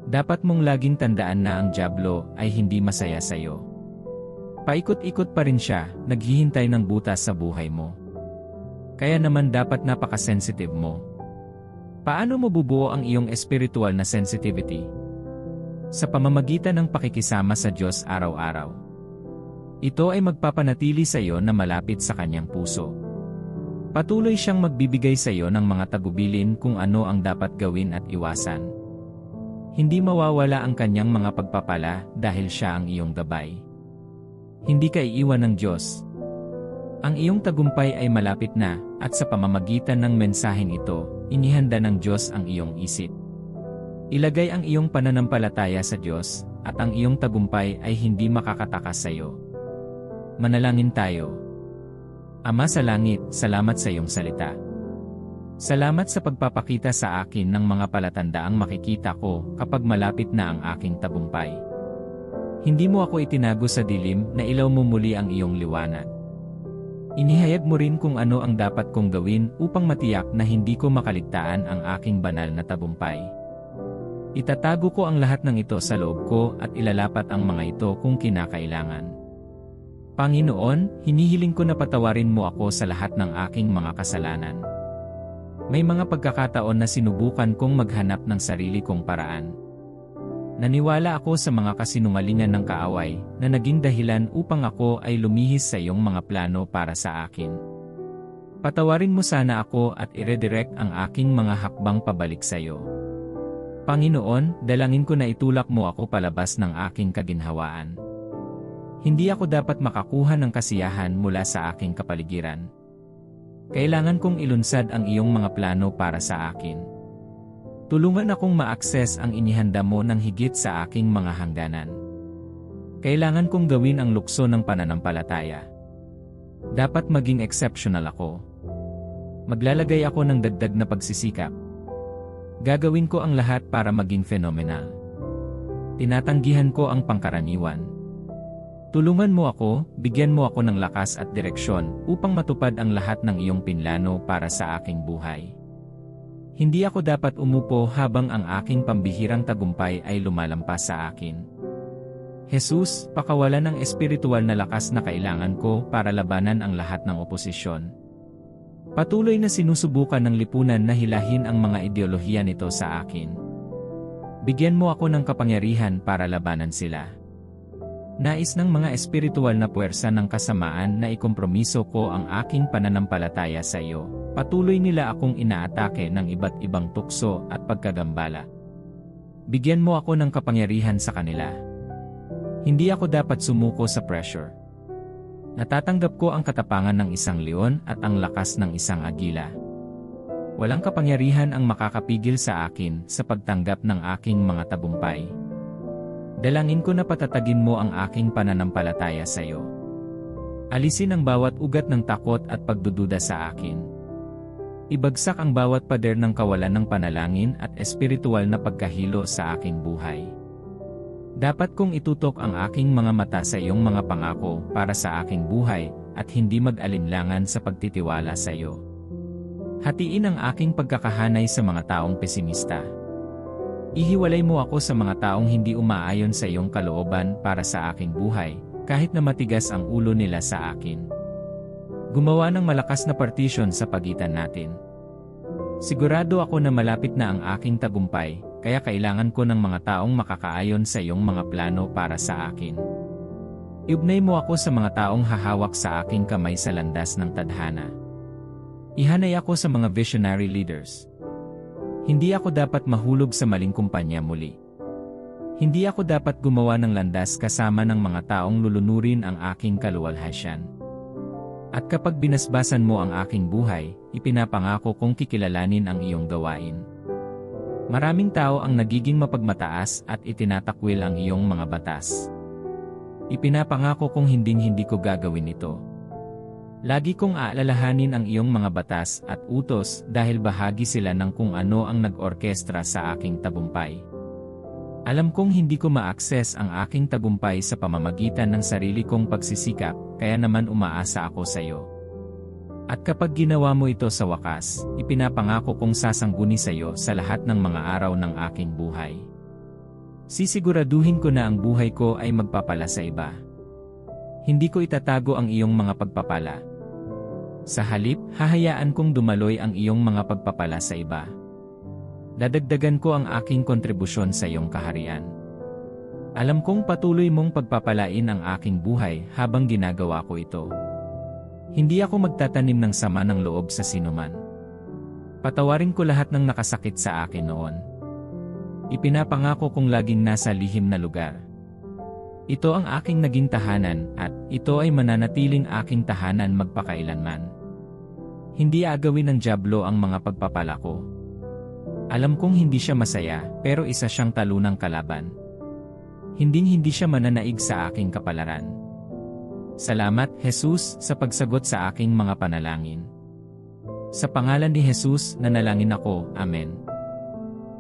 Dapat mong laging tandaan na ang dyablo ay hindi masaya sa iyo. Paikot-ikot pa rin siya, naghihintay ng butas sa buhay mo. Kaya naman dapat napaka-sensitive mo. Paano mo bubuo ang iyong espiritual na sensitivity? Sa pamamagitan ng pakikisama sa Diyos araw-araw. Ito ay magpapanatili sa iyo na malapit sa kanyang puso. Patuloy siyang magbibigay sa iyo ng mga tagubilin kung ano ang dapat gawin at iwasan. Hindi mawawala ang kanyang mga pagpapala dahil siya ang iyong gabay. Hindi ka iiwan ng Diyos. Ang iyong tagumpay ay malapit na, at sa pamamagitan ng mensaheng ito, inihanda ng Diyos ang iyong isip. Ilagay ang iyong pananampalataya sa Diyos, at ang iyong tagumpay ay hindi makakatakas sa iyo. Manalangin tayo. Ama sa langit, salamat sa iyong salita. Salamat sa pagpapakita sa akin ng mga palatandaang makikita ko kapag malapit na ang aking tagumpay. Hindi mo ako itinago sa dilim, na ilaw mo muli ang iyong liwanag. Inihayag mo rin kung ano ang dapat kong gawin upang matiyak na hindi ko makaligtaan ang aking banal na tagumpay. Itatago ko ang lahat ng ito sa loob ko at ilalapat ang mga ito kung kinakailangan. Panginoon, hinihiling ko na patawarin mo ako sa lahat ng aking mga kasalanan. May mga pagkakataon na sinubukan kong maghanap ng sarili kong paraan. Naniwala ako sa mga kasinungalingan ng kaaway na naging dahilan upang ako ay lumihis sa iyong mga plano para sa akin. Patawarin mo sana ako at i-redirect ang aking mga hakbang pabalik sa iyo. Panginoon, dalangin ko na itulak mo ako palabas ng aking kaginhawaan. Hindi ako dapat makakuha ng kasiyahan mula sa aking kapaligiran. Kailangan kong ilunsad ang iyong mga plano para sa akin. Tulungan akong ma-access ang inihanda mo ng higit sa aking mga hangganan. Kailangan kong gawin ang lukso ng pananampalataya. Dapat maging exceptional ako. Maglalagay ako ng dagdag na pagsisikap. Gagawin ko ang lahat para maging phenomenal. Tinatanggihan ko ang pangkaraniwan. Tulungan mo ako, bigyan mo ako ng lakas at direksyon upang matupad ang lahat ng iyong pinlano para sa aking buhay. Hindi ako dapat umupo habang ang aking pambihirang tagumpay ay lumalampas sa akin. Jesus, pakawalan ng espiritual na lakas na kailangan ko para labanan ang lahat ng oposisyon. Patuloy na sinusubukan ng lipunan na hilahin ang mga ideolohiya nito sa akin. Bigyan mo ako ng kapangyarihan para labanan sila. Nais ng mga espiritual na puwersa ng kasamaan na ikompromiso ko ang aking pananampalataya sa iyo. Patuloy nila akong inaatake ng iba't ibang tukso at pagkagambala. Bigyan mo ako ng kapangyarihan sa kanila. Hindi ako dapat sumuko sa pressure. Natatanggap ko ang katapangan ng isang leon at ang lakas ng isang agila. Walang kapangyarihan ang makakapigil sa akin sa pagtanggap ng aking mga tagumpay. Dalangin ko na patatagin mo ang aking pananampalataya sa iyo. Alisin ang bawat ugat ng takot at pagdududa sa akin. Ibagsak ang bawat pader ng kawalan ng panalangin at espiritual na pagkahilo sa aking buhay. Dapat kong itutok ang aking mga mata sa iyong mga pangako para sa aking buhay at hindi mag-alinlangan sa pagtitiwala sa iyo. Hatiin ang aking pagkakahanay sa mga taong pesimista. Ihiwalay mo ako sa mga taong hindi umaayon sa iyong kalooban para sa aking buhay, kahit na matigas ang ulo nila sa akin. Gumawa ng malakas na partition sa pagitan natin. Sigurado ako na malapit na ang aking tagumpay, kaya kailangan ko ng mga taong makakaayon sa iyong mga plano para sa akin. Iugnay mo ako sa mga taong hahawak sa aking kamay sa landas ng tadhana. Ihanay ako sa mga visionary leaders. Hindi ako dapat mahulog sa maling kumpanya muli. Hindi ako dapat gumawa ng landas kasama ng mga taong lulunurin ang aking kaluwalhatian. At kapag binasbasan mo ang aking buhay, ipinapangako kong kikilalanin ang iyong gawain. Maraming tao ang nagiging mapagmataas at itinatakwil ang iyong mga batas. Ipinapangako kong hinding-hindi ko gagawin ito. Lagi kong aalalahanin ang iyong mga batas at utos dahil bahagi sila ng kung ano ang nag-orkestra sa aking tagumpay. Alam kong hindi ko ma-access ang aking tagumpay sa pamamagitan ng sarili kong pagsisikap, kaya naman umaasa ako sa iyo. At kapag ginawa mo ito sa wakas, ipinapangako kong sasangguni sa iyo sa lahat ng mga araw ng aking buhay. Sisiguraduhin ko na ang buhay ko ay magpapala sa iba. Hindi ko itatago ang iyong mga pagpapala. Sa halip, hahayaan kong dumaloy ang iyong mga pagpapala sa iba. Dadagdagan ko ang aking kontribusyon sa iyong kaharian. Alam kong patuloy mong pagpapalain ang aking buhay habang ginagawa ko ito. Hindi ako magtatanim ng sama ng loob sa sinuman. Patawarin ko lahat ng nakasakit sa akin noon. Ipinapangako kong laging nasa lihim na lugar. Ito ang aking naging tahanan at ito ay mananatiling aking tahanan magpakailanman. Hindi agawin ng dyablo ang mga pagpapala ko. Alam kong hindi siya masaya, pero isa siyang talunang kalaban. Hinding-hindi siya mananaig sa aking kapalaran. Salamat, Jesus, sa pagsagot sa aking mga panalangin. Sa pangalan ni Jesus, nanalangin ako. Amen.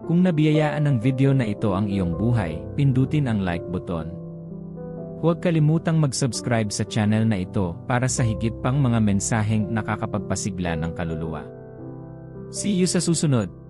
Kung nabiyayaan ng video na ito ang iyong buhay, pindutin ang like button. Huwag kalimutang mag-subscribe sa channel na ito para sa higit pang mga mensaheng nakakapagpasigla ng kaluluwa. See you sa susunod!